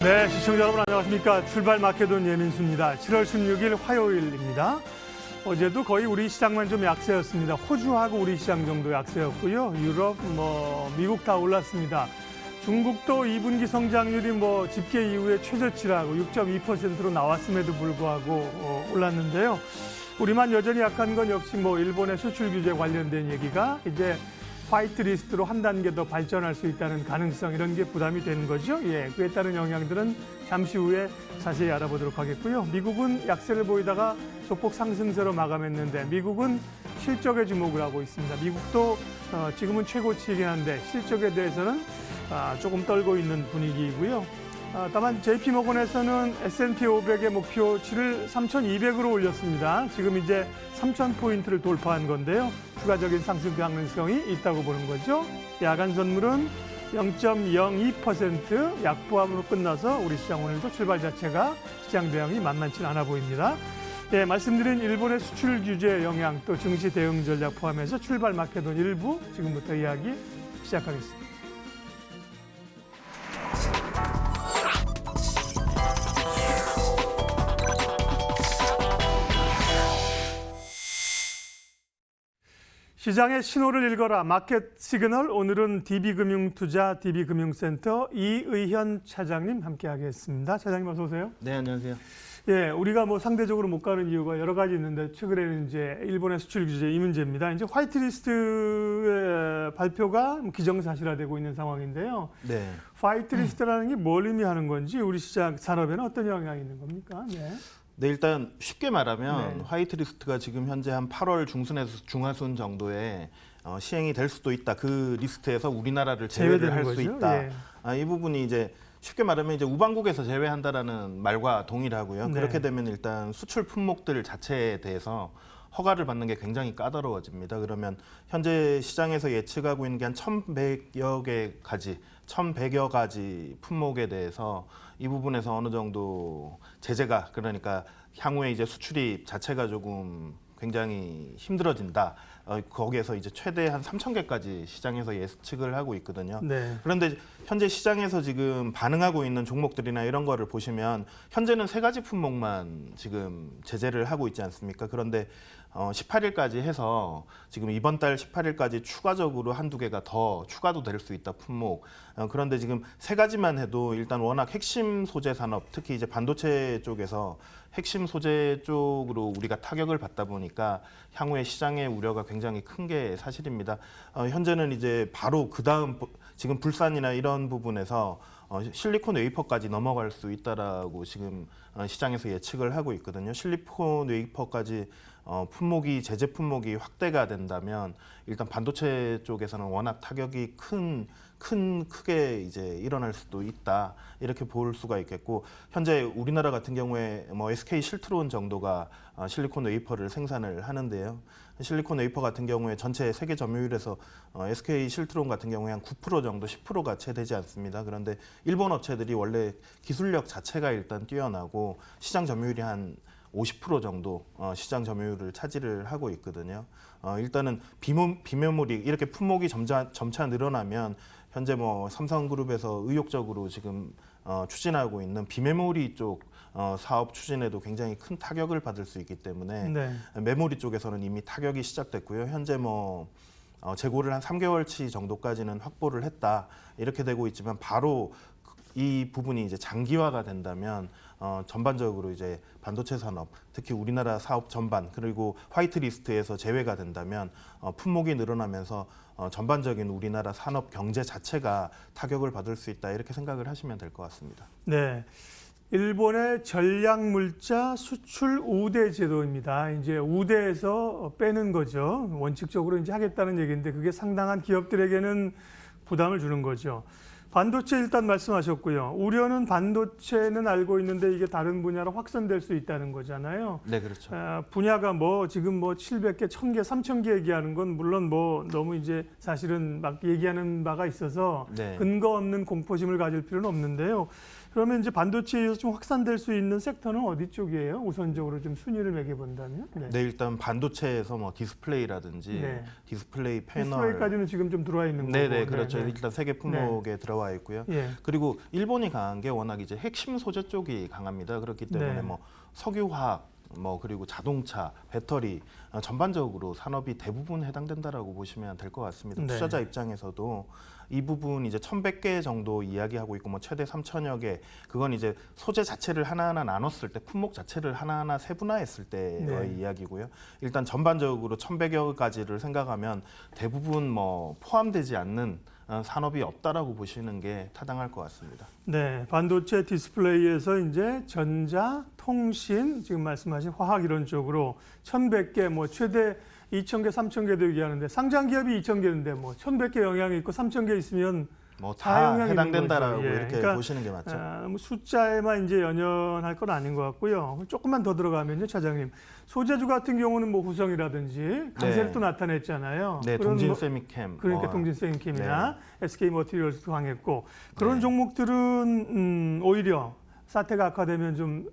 네, 시청자 여러분 안녕하십니까. 출발 마케돈 예민수입니다. 7월 16일 화요일입니다. 어제도 거의 우리 시장만 좀 약세였습니다. 호주하고 우리 시장 정도 약세였고요. 유럽, 미국 다 올랐습니다. 중국도 2분기 성장률이 집계 이후에 최저치라고 6.2%로 나왔음에도 불구하고 올랐는데요. 우리만 여전히 약한 건 역시 일본의 수출 규제 관련된 얘기가 이제 화이트 리스트로 한 단계 더 발전할 수 있다는 가능성, 이런 게 부담이 되는 거죠. 그에 따른 영향들은 잠시 후에 자세히 알아보도록 하겠고요. 미국은 약세를 보이다가 소폭 상승세로 마감했는데 미국은 실적에 주목을 하고 있습니다. 미국도 지금은 최고치이긴 한데 실적에 대해서는 조금 떨고 있는 분위기이고요. 다만 JP모건에서는 S&P 500의 목표치를 3,200으로 올렸습니다. 지금 이제 3,000포인트를 돌파한 건데요. 추가적인 상승 가능성이 있다고 보는 거죠. 야간 선물은 0.02% 약보합으로 끝나서 우리 시장 오늘도 출발 자체가 시장 대응이 만만치 않아 보입니다. 말씀드린 일본의 수출 규제 영향 또 증시 대응 전략 포함해서 출발 마케돈 일부 지금부터 이야기 시작하겠습니다. 시장의 신호를 읽어라. 마켓 시그널. 오늘은 DB금융투자 DB금융센터 이의현 차장님 함께하겠습니다. 차장님 어서 오세요. 네, 안녕하세요. 우리가 상대적으로 못 가는 이유가 여러 가지 있는데 최근에는 이제 일본의 수출 규제 이 문제입니다. 이제 화이트리스트의 발표가 기정사실화되고 있는 상황인데요. 네. 화이트리스트라는 게 뭘 의미하는 건지 우리 시장 산업에는 어떤 영향이 있는 겁니까? 네, 일단 쉽게 말하면 네. 화이트리스트가 지금 현재 한 8월 중순에서 중하순 정도에 시행이 될 수도 있다. 그 리스트에서 우리나라를 제외를 할 수 있다. 이 부분이 이제 쉽게 말하면 이제 우방국에서 제외한다라는 말과 동일하고요. 네. 그렇게 되면 일단 수출 품목들 자체에 대해서 허가를 받는 게 굉장히 까다로워집니다. 그러면 현재 시장에서 예측하고 있는 게 한 1,100여 가지 품목에 대해서 이 부분에서 어느 정도 제재가, 그러니까 향후에 이제 수출입 자체가 조금 굉장히 힘들어진다. 거기에서 이제 최대 한 3,000개까지 시장에서 예측을 하고 있거든요. 네. 그런데 현재 시장에서 지금 반응하고 있는 종목들이나 이런 거를 보시면 현재는 3가지 품목만 지금 제재를 하고 있지 않습니까? 그런데 18일까지 해서 지금 이번 달 18일까지 추가적으로 한두 개가 더 추가도 될 수 있다, 품목. 그런데 지금 3가지만 해도 일단 워낙 핵심 소재 산업, 특히 이제 반도체 쪽에서 핵심 소재 쪽으로 우리가 타격을 받다 보니까 향후에 시장의 우려가 굉장히 큰 게 사실입니다. 현재는 이제 바로 그 다음 지금 불산이나 이런 부분에서 실리콘 웨이퍼까지 넘어갈 수 있다라고 지금 시장에서 예측을 하고 있거든요. 실리콘 웨이퍼까지 품목이, 제재 품목이 확대가 된다면 일단 반도체 쪽에서는 워낙 타격이 크게 이제 일어날 수도 있다, 이렇게 볼 수가 있겠고, 현재 우리나라 같은 경우에 SK 실트론 정도가 실리콘 웨이퍼를 생산을 하는데요. 실리콘 웨이퍼 같은 경우에 전체 세계 점유율에서 SK 실트론 같은 경우에 한 9% 정도, 10%가 채 되지 않습니다. 그런데 일본 업체들이 원래 기술력 자체가 일단 뛰어나고 시장 점유율이 한 50% 정도 시장 점유율을 차지를 하고 있거든요. 일단은 비메모리 이렇게 품목이 점차 늘어나면 현재 삼성그룹에서 의욕적으로 지금 추진하고 있는 비메모리 쪽 사업 추진에도 굉장히 큰 타격을 받을 수 있기 때문에 네. 메모리 쪽에서는 이미 타격이 시작됐고요. 현재 재고를 한 3개월치 정도까지는 확보를 했다, 이렇게 되고 있지만 바로 이 부분이 이제 장기화가 된다면 전반적으로 이제 반도체 산업, 특히 우리나라 사업 전반, 그리고 화이트리스트에서 제외가 된다면 품목이 늘어나면서 전반적인 우리나라 산업 경제 자체가 타격을 받을 수 있다, 이렇게 생각을 하시면 될 것 같습니다. 네. 일본의 전략물자 수출 우대 제도입니다. 이제 우대에서 빼는 거죠. 원칙적으로 이제 하겠다는 얘기인데 그게 상당한 기업들에게는 부담을 주는 거죠. 반도체 일단 말씀하셨고요. 우려는 반도체는 알고 있는데 이게 다른 분야로 확산될 수 있다는 거잖아요. 네, 그렇죠. 분야가 지금 700개, 1000개, 3000개 얘기하는 건 물론 너무 이제 사실은 막 얘기하는 바가 있어서 네. 근거 없는 공포심을 가질 필요는 없는데요. 그러면 이제 반도체에서 좀 확산될 수 있는 섹터는 어디 쪽이에요? 우선적으로 좀 순위를 매겨본다면? 네, 일단 반도체에서 뭐 디스플레이라든지 네. 디스플레이 패널, 디스플레이까지는 지금 좀 들어와 있는 거고. 네네, 그렇죠. 네, 네. 일단 세계 품목에 들어와 있고요. 예. 그리고 일본이 강한 게 워낙 이제 핵심 소재 쪽이 강합니다. 그렇기 때문에 네. 뭐 석유화학, 뭐 그리고 자동차, 배터리 전반적으로 산업이 대부분 해당된다라고 보시면 될 것 같습니다. 네. 투자자 입장에서도 이 부분 이제 1,100개 정도 이야기하고 있고 뭐 최대 3,000여 개, 그건 이제 소재 자체를 하나하나 나눴을 때, 품목 자체를 하나하나 세분화했을 때의 네. 이야기고요. 일단 전반적으로 1,100여 가지를 생각하면 대부분 뭐 포함되지 않는 산업이 없다라고 보시는 게 타당할 것 같습니다. 네, 반도체 디스플레이에서 이제 전자, 통신, 지금 말씀하신 화학 이런 쪽으로 1,100개, 뭐 최대 2,000개, 3,000개도 얘기하는데 상장 기업이 2,000개인데 뭐 1,100개 영향이 있고 3,000개 있으면 뭐 다 다 영향이 해당된다라고 있는 거죠. 예. 이렇게 그러니까, 보시는 게 맞죠. 뭐 숫자에만 이제 연연할 건 아닌 것 같고요. 조금만 더 들어가면요, 차장님. 소재주 같은 경우는 뭐 후성이라든지 강세를 네. 또 나타냈잖아요. 네, 그런 동진 뭐- 세미캠. 그러니까 동진세인캠이나 SK 머티리얼스도 강했고 그런 종목들은 오히려 사태가 악화되면 좀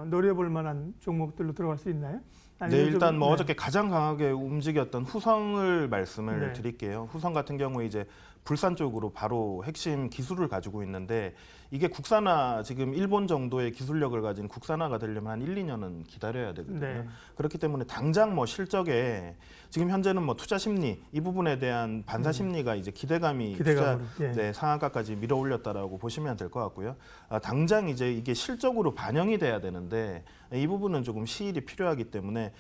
노려볼 만한 종목들로 들어갈 수 있나요? 네, 아니면 좀- 일단 뭐 네. 어저께 가장 강하게 움직였던 후성을 말씀을 네. 드릴게요. 후성 같은 경우에 이제 불산 쪽으로 바로 핵심 기술을 가지고 있는데 이게 국산화, 지금 일본 정도의 기술력을 가진 국산화가 되려면 한 1, 2년은 기다려야 되거든요. 네. 그렇기 때문에 당장 뭐 실적에 지금 현재는 뭐 투자 심리 이 부분에 대한 반사 심리가 이제 기대감이 기대감으로, 투자 예. 네, 상한가까지 밀어 올렸다라고 보시면 될 것 같고요. 당장 이제 이게 실적으로 반영이 돼야 되는데 이 부분은 조금 시일이 필요하기 때문에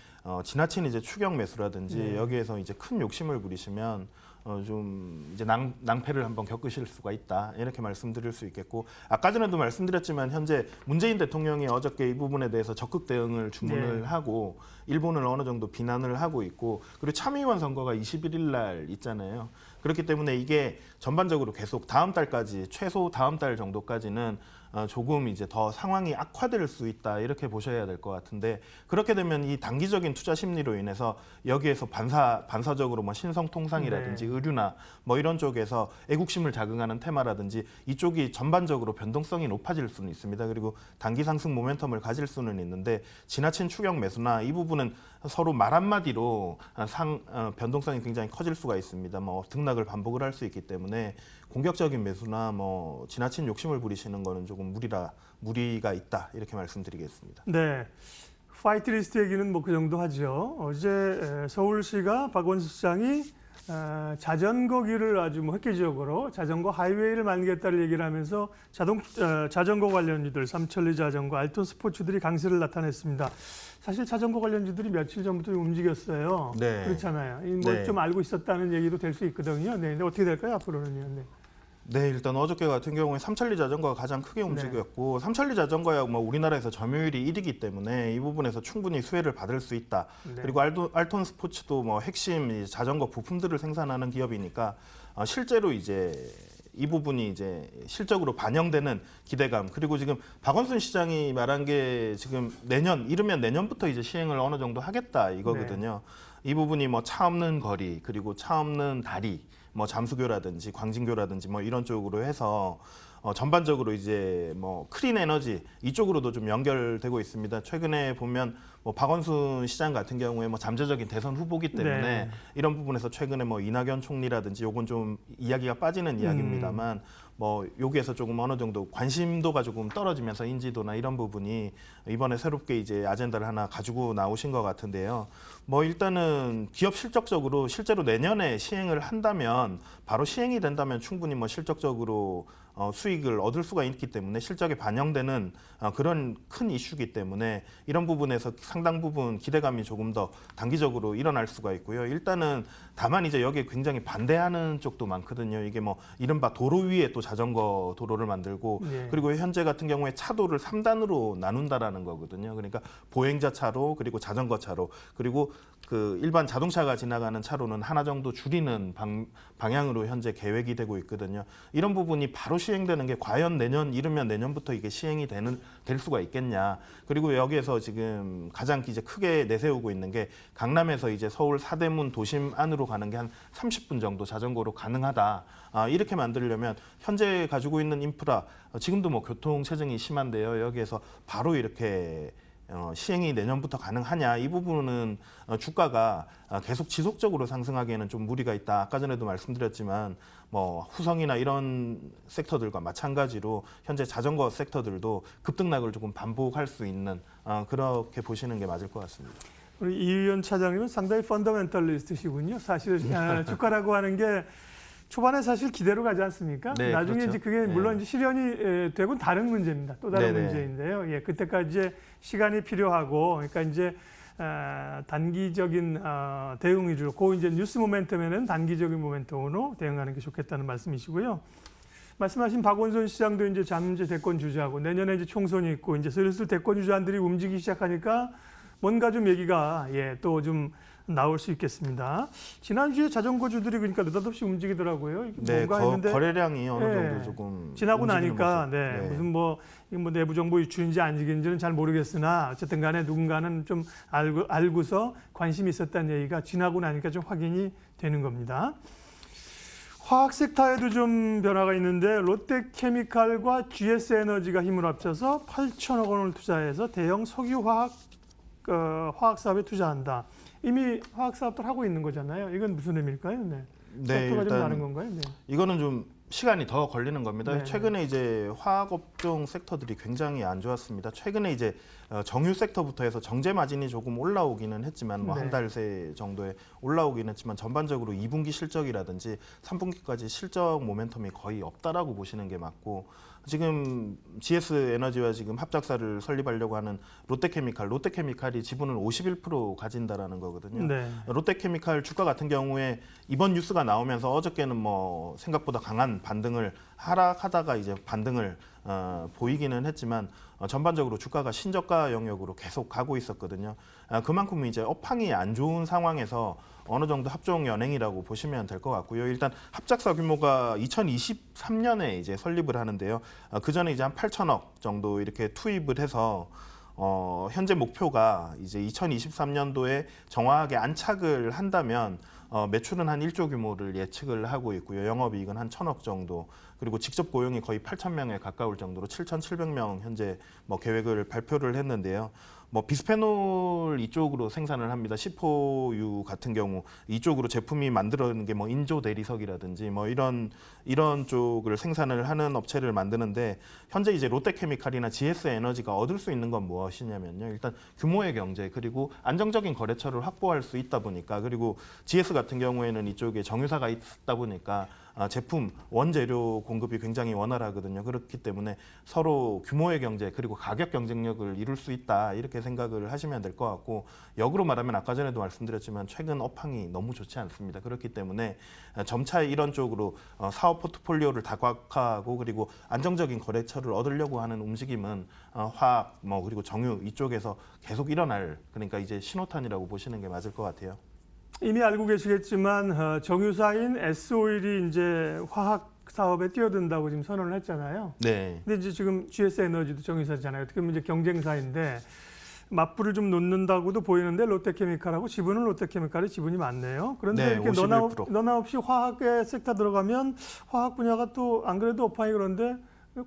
지나친 이제 추격 매수라든지 네. 여기에서 이제 큰 욕심을 부리시면 좀 이제 낭패를 한번 겪으실 수가 있다, 이렇게 말씀드릴 수 있겠고, 아까 전에도 말씀드렸지만 현재 문재인 대통령이 어저께 이 부분에 대해서 적극 대응을 주문을 네. 하고 일본을 어느 정도 비난을 하고 있고, 그리고 참의원 선거가 21일 날 있잖아요. 그렇기 때문에 이게 전반적으로 계속 다음 달까지, 최소 다음 달 정도까지는 조금 이제 더 상황이 악화될 수 있다, 이렇게 보셔야 될 것 같은데, 그렇게 되면 이 단기적인 투자 심리로 인해서 여기에서 반사적으로 뭐 신성통상이라든지 네. 의류나 뭐 이런 쪽에서 애국심을 자극하는 테마라든지 이쪽이 전반적으로 변동성이 높아질 수는 있습니다. 그리고 단기 상승 모멘텀을 가질 수는 있는데 지나친 추격 매수나 이 부분은 서로 말 한마디로 변동성이 굉장히 커질 수가 있습니다. 뭐 등락을 반복을 할 수 있기 때문에 공격적인 매수나 뭐 지나친 욕심을 부리시는 거는 조금 무리가 있다, 이렇게 말씀드리겠습니다. 네. 파이트리스트 얘기는 뭐 그 정도 하죠. 어제 서울시가 박원순 시장이 자전거길을 아주 뭐 획기적으로 자전거 하이웨이를 만들겠다를 얘기를 하면서 자전거 관련주들, 삼천리 자전거, 알톤 스포츠들이 강세를 나타냈습니다. 사실 자전거 관련주들이 며칠 전부터 움직였어요. 네. 그렇잖아요. 뭐 네. 좀 알고 있었다는 얘기도 될 수 있거든요. 네. 근데 어떻게 될까요, 앞으로는요? 네. 네, 일단 어저께 같은 경우에 삼천리 자전거가 가장 크게 움직였고, 삼천리 자전거야 뭐 우리나라에서 점유율이 1위이기 때문에 이 부분에서 충분히 수혜를 받을 수 있다. 네. 그리고 알톤 스포츠도 뭐 핵심 이 자전거 부품들을 생산하는 기업이니까 실제로 이제 이 부분이 이제 실적으로 반영되는 기대감, 그리고 지금 박원순 시장이 말한 게 지금 이르면 내년부터 이제 시행을 어느 정도 하겠다 이거거든요. 이 부분이 뭐 차 없는 거리, 그리고 차 없는 다리, 뭐 잠수교라든지 광진교라든지 뭐 이런 쪽으로 해서 전반적으로 이제 뭐 클린 에너지 이쪽으로도 좀 연결되고 있습니다. 최근에 보면 뭐 박원순 시장 같은 경우에 뭐 잠재적인 대선 후보기 때문에 네. 이런 부분에서 최근에 뭐 이낙연 총리라든지 요건 좀 이야기가 빠지는 이야기입니다만 뭐 여기에서 조금 어느 정도 관심도가 조금 떨어지면서 인지도나 이런 부분이 이번에 새롭게 이제 아젠다를 하나 가지고 나오신 것 같은데요. 뭐 일단은 기업 실적적으로 실제로 내년에 시행을 한다면, 바로 시행이 된다면 충분히 뭐 실적적으로 수익을 얻을 수가 있기 때문에 실적에 반영되는 그런 큰 이슈이기 때문에 이런 부분에서 상당 부분 기대감이 조금 더 단기적으로 일어날 수가 있고요. 일단은 다만 이제 여기에 굉장히 반대하는 쪽도 많거든요. 이게 뭐 이른바 도로 위에 또 자전거 도로를 만들고, 네. 그리고 현재 같은 경우에 차도를 3단으로 나눈다라는 거거든요. 그러니까 보행자 차로, 그리고 자전거 차로, 그리고 그 일반 자동차가 지나가는 차로는 하나 정도 줄이는 방향으로 현재 계획이 되고 있거든요. 이런 부분이 바로 시행되는 게 과연 이르면 내년부터 이게 시행이 될 수가 있겠냐. 그리고 여기에서 지금 가장 이제 크게 내세우고 있는 게 강남에서 이제 서울 사대문 도심 안으로 가는 게 한 30분 정도 자전거로 가능하다. 이렇게 만들려면 현재 가지고 있는 인프라 지금도 뭐 교통 체증이 심한데요. 여기에서 바로 이렇게 시행이 내년부터 가능하냐 이 부분은 주가가 계속 지속적으로 상승하기에는 좀 무리가 있다. 아까 전에도 말씀드렸지만 뭐 후성이나 이런 섹터들과 마찬가지로 현재 자전거 섹터들도 급등락을 조금 반복할 수 있는 그렇게 보시는 게 맞을 것 같습니다. 우리 이 의원 차장님은 상당히 펀더멘털리스트시군요. 사실 주가라고 하는 게 초반에 사실 기대로 가지 않습니까? 네, 나중에 그렇죠. 이제 그게 물론 이제 실현이 되고는 다른 문제입니다. 또 다른 네네. 문제인데요. 예, 그때까지 이제 시간이 필요하고, 그러니까 이제 단기적인 대응 위주로, 그 이제 뉴스 모멘텀에는 단기적인 모멘텀으로 대응하는 게 좋겠다는 말씀이시고요. 말씀하신 박원순 시장도 이제 잠재 대권 주자고 내년에 이제 총선이 있고 이제 슬슬 대권 주자들이 움직이기 시작하니까 뭔가 좀 얘기가 또 좀 나올 수 있겠습니다. 지난주에 자전거주들이 그러니까 느닷없이 움직이더라고요. 이게 네, 뭔가 했는데 거래량이 어느 네, 정도 조금 지나고 움직이는 나니까 모습. 무슨 뭐 내부 정보 유출인지 아닌지는 잘 모르겠으나 어쨌든 간에 누군가는 좀 알고서 관심이 있었다는 얘기가 지나고 나니까 좀 확인이 되는 겁니다. 화학 섹터에도 좀 변화가 있는데 롯데케미칼과 GS에너지가 힘을 합쳐서 8천억 원을 투자해서 대형 석유화학 사업에 투자한다. 이미 화학 사업들 하고 있는 거잖아요. 이건 무슨 의미일까요? 네. 네, 섹터가 좀 일단 다른 건가요? 네. 이거는 좀 시간이 더 걸리는 겁니다. 네. 최근에 이제 화학업종 섹터들이 굉장히 안 좋았습니다. 최근에 이제 정유 섹터부터 해서 정제 마진이 조금 올라오기는 했지만 뭐 네. 한 달 새 정도에 올라오기는 했지만 전반적으로 2분기 실적이라든지 3분기까지 실적 모멘텀이 거의 없다라고 보시는 게 맞고 지금 GS 에너지와 지금 합작사를 설립하려고 하는 롯데케미칼이 지분을 51% 가진다라는 거거든요. 네. 롯데케미칼 주가 같은 경우에 이번 뉴스가 나오면서 어저께는 뭐 생각보다 강한 반등을 하락하다가 이제 반등을 보이기는 했지만 전반적으로 주가가 신저가 영역으로 계속 가고 있었거든요. 그만큼 이제 업황이 안 좋은 상황에서 어느 정도 합종 연행이라고 보시면 될 것 같고요. 일단 합작사 규모가 2023년에 이제 설립을 하는데요. 그 전에 이제 한 8천억 정도 이렇게 투입을 해서 현재 목표가 이제 2023년도에 정확하게 안착을 한다면 매출은 한 1조 규모를 예측을 하고 있고요. 영업이익은 한 1,000억 정도. 그리고 직접 고용이 거의 8,000명에 가까울 정도로 7,700명 현재 뭐 계획을 발표를 했는데요. 뭐 비스페놀 이쪽으로 생산을 합니다. 시포유 같은 경우 이쪽으로 제품이 만들어내는 게 뭐 인조 대리석이라든지 뭐 이런 쪽을 생산을 하는 업체를 만드는데 현재 이제 롯데케미칼이나 GS 에너지가 얻을 수 있는 건 무엇이냐면요. 일단 규모의 경제 그리고 안정적인 거래처를 확보할 수 있다 보니까 그리고 GS 같은 경우에는 이쪽에 정유사가 있다 보니까 제품 원재료 공급이 굉장히 원활하거든요. 그렇기 때문에 서로 규모의 경제 그리고 가격 경쟁력을 이룰 수 있다 이렇게 생각을 하시면 될 것 같고 역으로 말하면 아까 전에도 말씀드렸지만 최근 업황이 너무 좋지 않습니다. 그렇기 때문에 점차 이런 쪽으로 사업 포트폴리오를 다각화하고 그리고 안정적인 거래처를 얻으려고 하는 움직임은 화학 뭐 그리고 정유 이쪽에서 계속 일어날 그러니까 이제 신호탄이라고 보시는 게 맞을 것 같아요. 이미 알고 계시겠지만 정유사인 S-오일이 이제 화학 사업에 뛰어든다고 지금 선언을 했잖아요. 네. 근데 이제 지금 GS 에너지도 정유사잖아요. 어떻게 보면 이제 경쟁사인데 맞불을 좀 놓는다고도 보이는데 롯데케미칼하고 지분은 롯데케미칼이 지분이 많네요. 그런데 네, 이렇게 51%. 너나 없이 화학의 섹터 들어가면 화학 분야가 또 안 그래도 업황이 그런데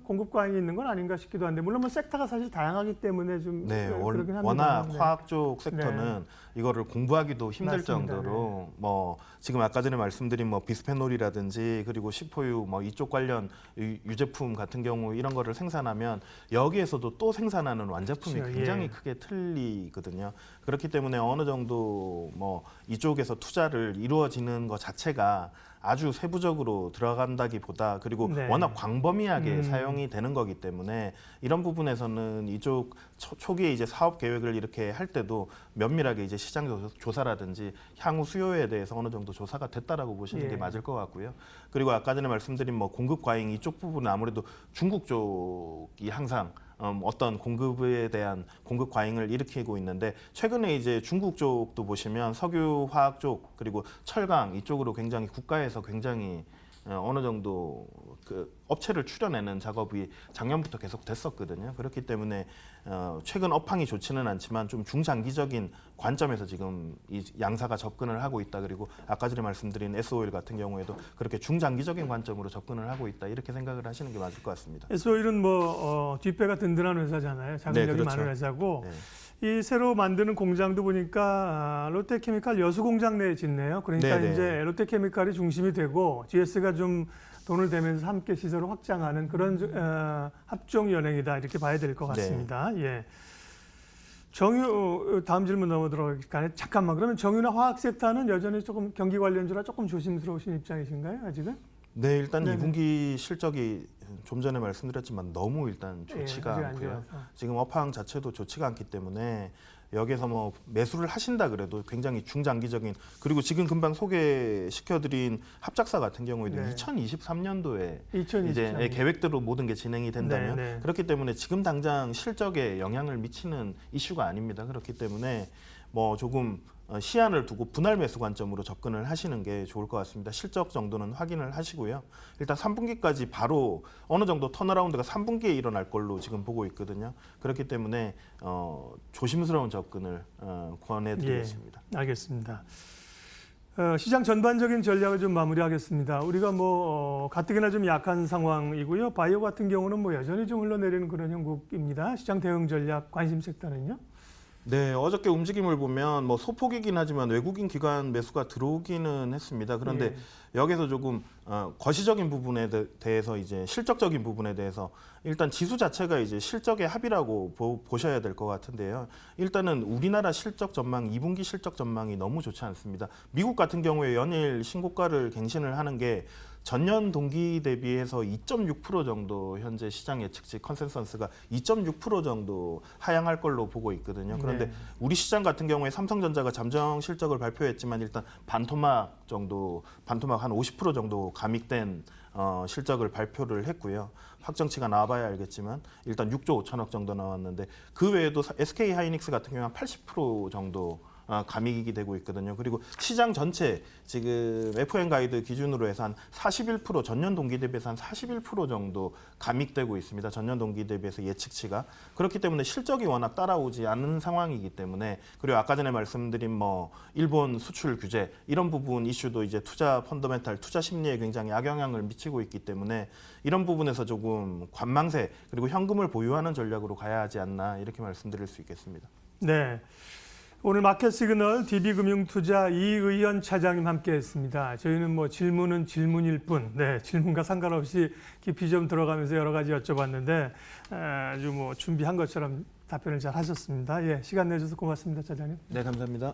공급 과잉이 있는 건 아닌가 싶기도 한데 물론 뭐 섹터가 사실 다양하기 때문에 좀 네, 그러긴 합니다. 워낙 네. 화학 쪽 섹터는 이거를 공부하기도 힘들 맞습니다. 정도로 뭐 지금 아까 전에 말씀드린 뭐 비스페놀이라든지 그리고 시포유 뭐 이쪽 관련 유제품 같은 경우 이런 거를 생산하면 여기에서도 또 생산하는 완제품이 그렇죠. 굉장히 예. 크게 틀리거든요. 그렇기 때문에 어느 정도 뭐 이쪽에서 투자를 이루어지는 것 자체가 아주 세부적으로 들어간다기보다 그리고 네. 워낙 광범위하게 사용이 되는 거기 때문에 이런 부분에서는 이쪽 초기에 이제 사업 계획을 이렇게 할 때도 면밀하게 이제 시장 조사라든지 향후 수요에 대해서 어느 정도 조사가 됐다라고 보시는 예. 게 맞을 것 같고요. 그리고 아까 전에 말씀드린 뭐 공급 과잉 이쪽 부분은 아무래도 중국 쪽이 항상 어떤 공급에 대한 공급 과잉을 일으키고 있는데 최근에 이제 중국 쪽도 보시면 석유 화학 쪽 그리고 철강 이쪽으로 굉장히 국가에서 굉장히 어느 정도 그 업체를 추려내는 작업이 작년부터 계속 됐었거든요. 그렇기 때문에 최근 업황이 좋지는 않지만 좀 중장기적인 관점에서 지금 이 양사가 접근을 하고 있다. 그리고 아까 전에 말씀드린 S-오일 같은 경우에도 그렇게 중장기적인 관점으로 접근을 하고 있다. 이렇게 생각을 하시는 게 맞을 것 같습니다. S-오일은 뭐 뒷배가 든든한 회사잖아요. 자금력이 그렇죠. 많은 회사고 네. 이 새로 만드는 공장도 보니까 롯데케미칼 여수 공장 내에 짓네요. 그러니까 네네. 이제 롯데케미칼이 중심이 되고 GS가 좀 돈을 대면서 함께 시설을 확장하는 그런 합종 연행이다 이렇게 봐야 될 것 같습니다. 예. 정유 다음 질문 넘어들어가기 전에 잠깐만 그러면 정유나 화학 섹터는 여전히 조금 경기 관련주라 조금 조심스러우신 입장이신가요 아직은? 네, 일단 네네. 2분기 실적이 좀 전에 말씀드렸지만 너무 일단 좋지가 아직 안 않고요. 좋아서. 지금 업황 자체도 좋지가 않기 때문에 여기에서 뭐 매수를 하신다 그래도 굉장히 중장기적인 그리고 지금 금방 소개시켜드린 합작사 같은 경우에도 네. 2023년도에 2023 이제 계획대로 모든 게 진행이 된다면 네, 네. 그렇기 때문에 지금 당장 실적에 영향을 미치는 이슈가 아닙니다. 그렇기 때문에 뭐 조금 시한을 두고 분할 매수 관점으로 접근을 하시는 게 좋을 것 같습니다. 실적 정도는 확인을 하시고요. 일단 3분기까지 바로 어느 정도 턴어라운드가 3분기에 일어날 걸로 지금 보고 있거든요. 그렇기 때문에 조심스러운 접근을 권해드리겠습니다. 예, 알겠습니다. 시장 전반적인 전략을 좀 마무리하겠습니다. 우리가 뭐 가뜩이나 좀 약한 상황이고요. 바이오 같은 경우는 뭐 여전히 좀 흘러내리는 그런 형국입니다. 시장 대응 전략 관심 섹터는요? 네, 어저께 움직임을 보면 뭐 소폭이긴 하지만 외국인 기관 매수가 들어오기는 했습니다. 그런데 여기서 조금 거시적인 부분에 대해서 이제 실적적인 부분에 대해서 일단 지수 자체가 이제 실적의 합이라고 보셔야 될 것 같은데요. 일단은 우리나라 실적 전망, 2분기 실적 전망이 너무 좋지 않습니다. 미국 같은 경우에 연일 신고가를 갱신을 하는 게 전년 동기 대비해서 2.6% 정도 현재 시장 예측치 컨센서스가 2.6% 정도 하향할 걸로 보고 있거든요. 그런데 네. 우리 시장 같은 경우에 삼성전자가 잠정 실적을 발표했지만 일단 반토막 한 50% 정도 감익된 실적을 발표를 했고요. 확정치가 나와봐야 알겠지만 일단 6조 5천억 정도 나왔는데 그 외에도 SK 하이닉스 같은 경우는 80% 정도 감익이 되고 있거든요. 그리고 시장 전체 지금 FN 가이드 기준으로 해서 한 41% 전년 동기 대비해서 한 41% 정도 감익되고 있습니다. 전년 동기 대비해서 예측치가. 그렇기 때문에 실적이 워낙 따라오지 않는 상황이기 때문에 그리고 아까 전에 말씀드린 뭐 일본 수출 규제 이런 부분 이슈도 이제 투자 펀더멘탈 투자 심리에 굉장히 악영향을 미치고 있기 때문에 이런 부분에서 조금 관망세 그리고 현금을 보유하는 전략으로 가야 하지 않나 이렇게 말씀드릴 수 있겠습니다. 네. 오늘 마켓 시그널 DB금융투자 이의연 차장님 함께했습니다. 저희는 뭐 질문은 질문일 뿐, 네, 질문과 상관없이 깊이 좀 들어가면서 여러 가지 여쭤봤는데 아주 뭐 준비한 것처럼 답변을 잘 하셨습니다. 예, 시간 내주셔서 고맙습니다, 차장님. 네, 감사합니다.